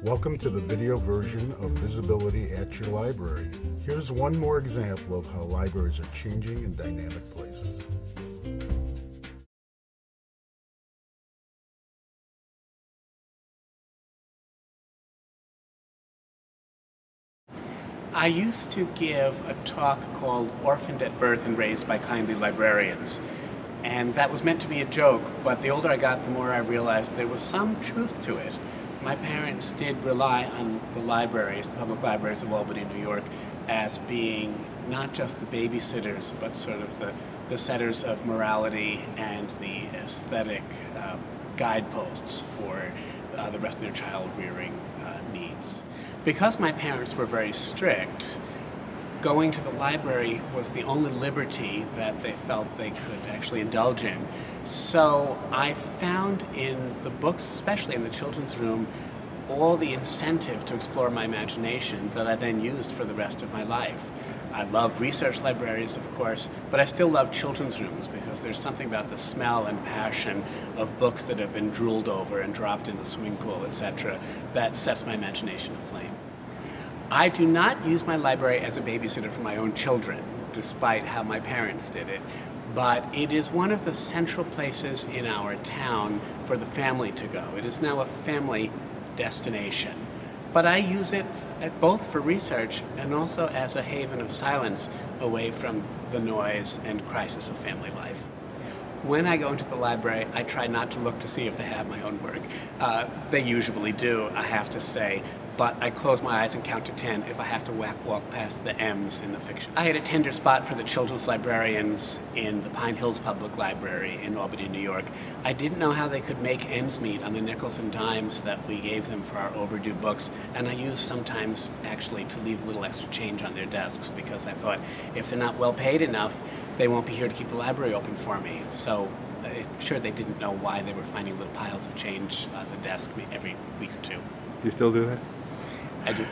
Welcome to the video version of Visibility at Your Library. Here's one more example of how libraries are changing in dynamic places. I used to give a talk called Orphaned at Birth and Raised by Kindly Librarians. And that was meant to be a joke, but the older I got, the more I realized there was some truth to it. My parents did rely on the libraries, the public libraries of Albany, New York, as being not just the babysitters, but sort of the setters of morality and the aesthetic guideposts for the rest of their child rearing needs. Because my parents were very strict, going to the library was the only liberty that they felt they could actually indulge in. So I found in the books, especially in the children's room, all the incentive to explore my imagination that I then used for the rest of my life. I love research libraries, of course, but I still love children's rooms because there's something about the smell and passion of books that have been drooled over and dropped in the swimming pool, etc., that sets my imagination aflame. I do not use my library as a babysitter for my own children, despite how my parents did it, but it is one of the central places in our town for the family to go. It is now a family destination. But I use it both for research and also as a haven of silence away from the noise and crisis of family life. When I go into the library, I try not to look to see if they have my own work. They usually do, I have to say, but I close my eyes and count to 10 if I have to walk past the M's in the fiction. I had a tender spot for the children's librarians in the Pine Hills Public Library in Albany, New York. I didn't know how they could make ends meet on the nickels and dimes that we gave them for our overdue books, and I used sometimes actually to leave a little extra change on their desks because I thought if they're not well paid enough, they won't be here to keep the library open for me. So I'm sure they didn't know why they were finding little piles of change on the desk every week or two. You still do that? I do.